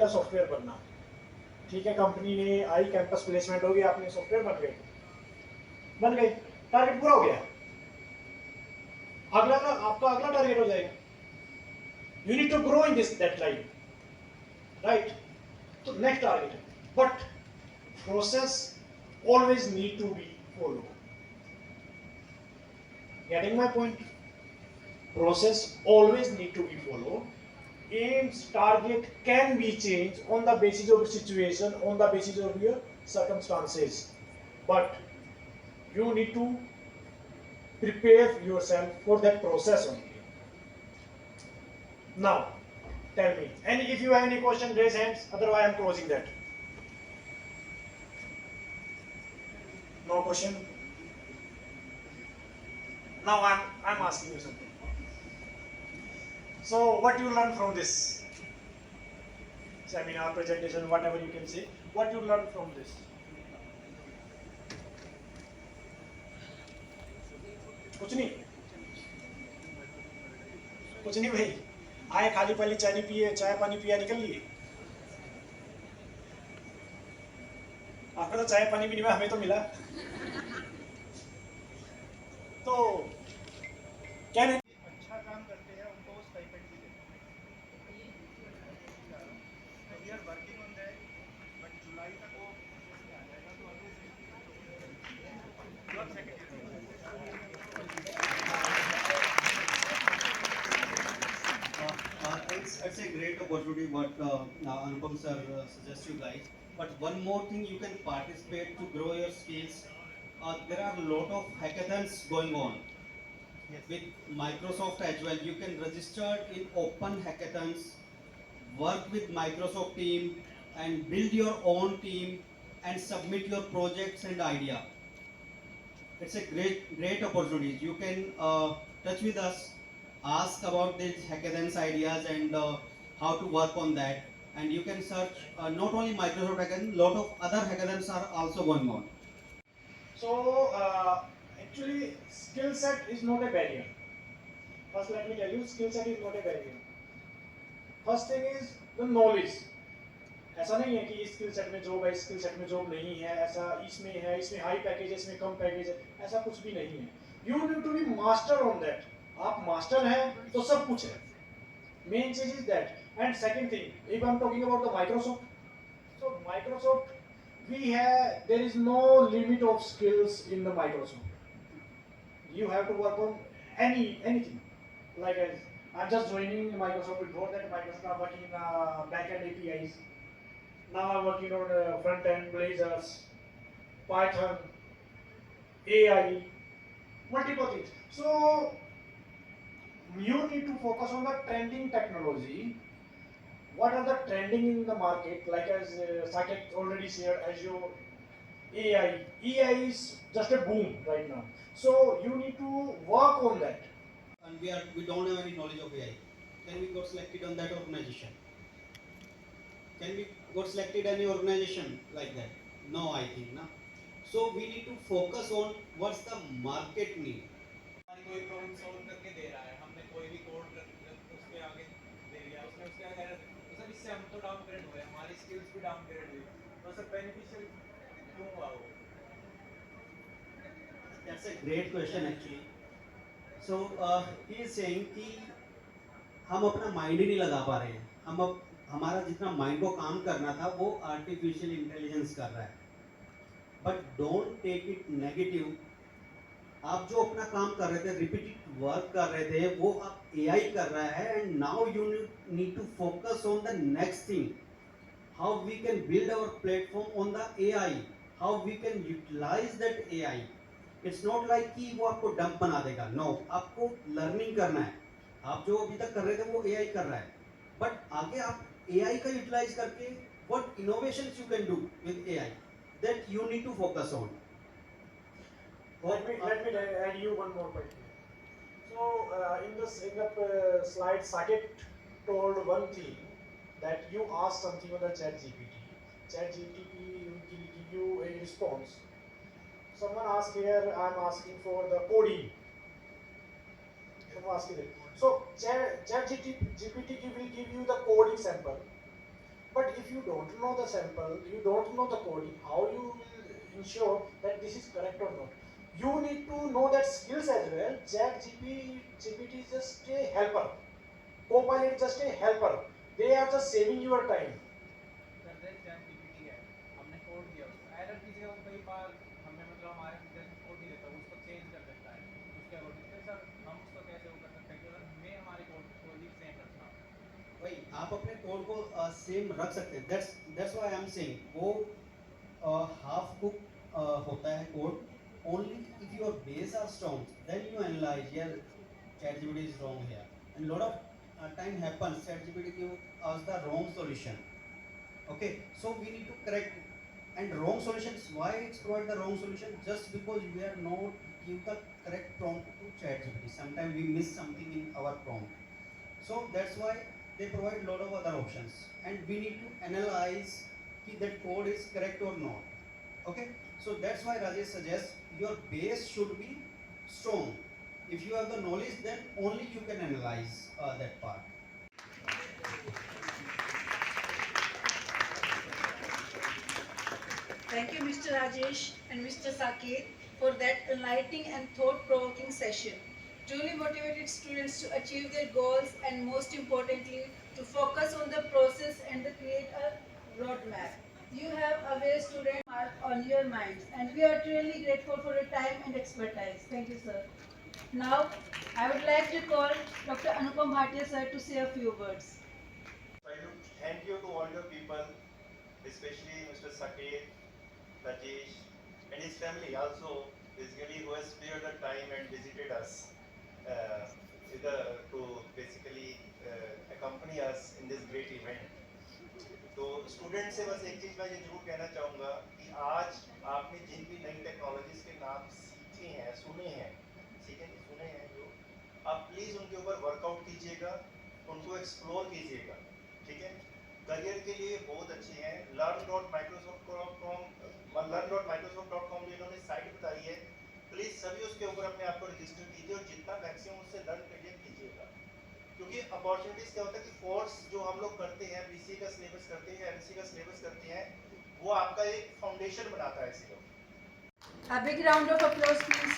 बेटा सॉफ्टवेयर बनना, ठीक है, कंपनी ने आई, कैंपस प्लेसमेंट हो गया, आपने सॉफ्टवेयर बन गए, टारगेट पूरा हो गया, अगला का आपका अगला टारगेट हो जाएगा, you need to grow in this that line, right? तो नेक्स्ट टारगेट है, but process always need to be follow. Getting my point? Process always need to be followed. Aims, target can be changed on the basis of situation, on the basis of your circumstances, but you need to prepare yourself for that process only. Now tell me, and if you have any question, raise hands, otherwise I am closing that. No question? Now I'm asking you something. So what you learn from this seminar, presentation, whatever you can say, what you learn from this? कुछ नहीं, कुछ नहीं भाई, आए खाली पहली चाय पिए, चाय पानी पिया, निकल लिए। आपका तो चाय पानी भी नहीं, हमें तो मिला। तो क्या नहीं, अच्छा काम करते हैं उनको वो स्टाइपेंड भी देते हैं। तो we are working on that, but जुलाई तक वो आ जाएगा। तो अभी it's a great opportunity what Anupam sir suggests you guys. But one more thing, you can participate to grow your skills. There are a lot of hackathons going on with Microsoft as well. You can register in open hackathons, work with Microsoft team, and build your own team and submit your projects and idea. It's a great opportunity. You can touch with us, ask about these hackathons ideas and how to work on that. And you can search not only Microsoft hackathon, lot of other hackathons are also going on. so actually skill set is not a barrier. First let me tell you, skill set is not a barrier. First thing is the knowledge. ऐसा नहीं है कि इस skill set में job है, इस skill set में job नहीं है, ऐसा इसमें है, इसमें हाई पैकेज है, इसमें कम पैकेज है, ऐसा कुछ भी नहीं है। You need to be master on that. आप मास्टर हैं तो सब कुछ है। मेन चीज is that. And second thing, if I am talking about the Microsoft, so Microsoft we है, there is no limit of skills in the Microsoft. You have to work on anything. Like I'm just joining Microsoft. Before that, Microsoft are working in backend APIs. Now I'm working on front end Blazors, Python, AI, multiple things. So you need to focus on the trending technology. What are the trending in the market? Like as Saket already shared, Azure, AI. AI is just a boom right now. So you need to work on that. And we don't have any knowledge of AI. Can we got selected on that organization? Can we got selected any organization like that? No, I think na. So we need to focus on what's the market need. कोई problem solve करके दे रहा है, हमने कोई भी code उसके आगे दे दिया, उसने उसके आगे तो सर इससे हम तो डाउनग्रेड हुए, हमारी स्किल्स भी डाउनग्रेड हुई, तो सर बेनिफिशियल क्यों हुआ वो? That's a great question actually. So he is saying कि हम अपना माइंड ही नहीं लगा पा रहे हैं। हम अब हमारा जितना माइंड को काम करना था वो आर्टिफिशियल इंटेलिजेंस कर रहा है। But don't take it negative. आप जो अपना काम कर रहे थे, रिपीटेड वर्क कर रहे थे, वो अब एआई कर रहा है and now you need to focus on the next thing, how we can build our platform on the AI, how we can utilise that AI. It's not like कि वो आपको डंप बना देगा, नो, आपको learning करना है। आप जो अभी तक कर रहे थे वो एआई कर रहा है, बट आगे आप एआई का यूटिलाइज करके what innovations you can do with AI, that you need to focus on. Let me add you one more point. So in the slide, Saket told one thing, that you ask something on the Chat GPT. Chat GPT will give you a response. Someone asked here, I'm asking for the coding. Someone asking it. So Chat GPT will give you the coding sample. But if you don't know the sample, you don't know the coding, how you will ensure that this is correct or not? You need to know that skills as well. GPT is just a helper. Copilot is just a helper. They are just saving your time. Sir जैसे chat GPT है, हमने code दिया उसको error की जगह वो कई बार हमें मतलब हमारे जैसे कोड नहीं देता वो उसको चेंज कर देता है उसके अकॉर्डिंग। फिर सर हम उसको कैसे वो कर सकते हैं कि अगर हमें हमारे कोड को ही सेम रखना हो? वही आप अपने कोड को सेम रख सकते हैं। That's why I am saying वो हाफ कुक होता है code. Only if your base are strong then you analyse यार ChatGPT is wrong here and lot of time happens ChatGPT give us the wrong solution. Okay, so we need to correct and wrong solutions. Why it's provide the wrong solution? Just because we are not give the correct prompt to ChatGPT. Sometimes we miss something in our prompt. So that's why they provide lot of other options, and we need to analyze if that code is correct or not. Okay, so that's why Rajesh suggests your base should be strong. If you have the knowledge, then only you can analyze that part. Thank you, Mr. Rajesh and Mr. Saket, for that enlightening and thought-provoking session. Truly motivated students to achieve their goals and, most importantly, to focus on the process and create a roadmap. You have a way student mark on your minds, and we are truly grateful for your time and expertise. Thank you, sir. Now, I would like to call Dr. Anupam Bhatia, sir, to say a few words. I do thank you to all your people, especially Mr. Saket, Rajesh, and his family also, basically who has spared the time and visited us to basically accompany us in this great event. तो student से बस एक चीज़ मैं ये जरूर कहना चाहूँगा कि आज आपने जिन भी नई टेक्नोलॉजीज के नाम सीखे हैं, सुने हैं, जो आप प्लीज़ उनके ऊपर वर्कआउट कीजिएगा, उनको एक्सप्लोर कीजिएगा, ठीक है। करियर के लिए बहुत अच्छे हैं। learn.microsoft.com जो इन्होंने साइट बताई है, प्लीज़ सभी उसके ऊपर अपने आप को रजिस्टर कीजिए और जितना मैक्सिमम उससे लर्न कीजिएगा, क्योंकि अपॉर्चुनिटीज़ क्या होता है कि कोर्स जो हम लोग करते हैं, बीसीए का सिलेबस करते हैं, एमसीए का सिलेबस करते हैं, वो आपका एक फाउंडेशन बनाता है सिर्फ। A big round of applause, please.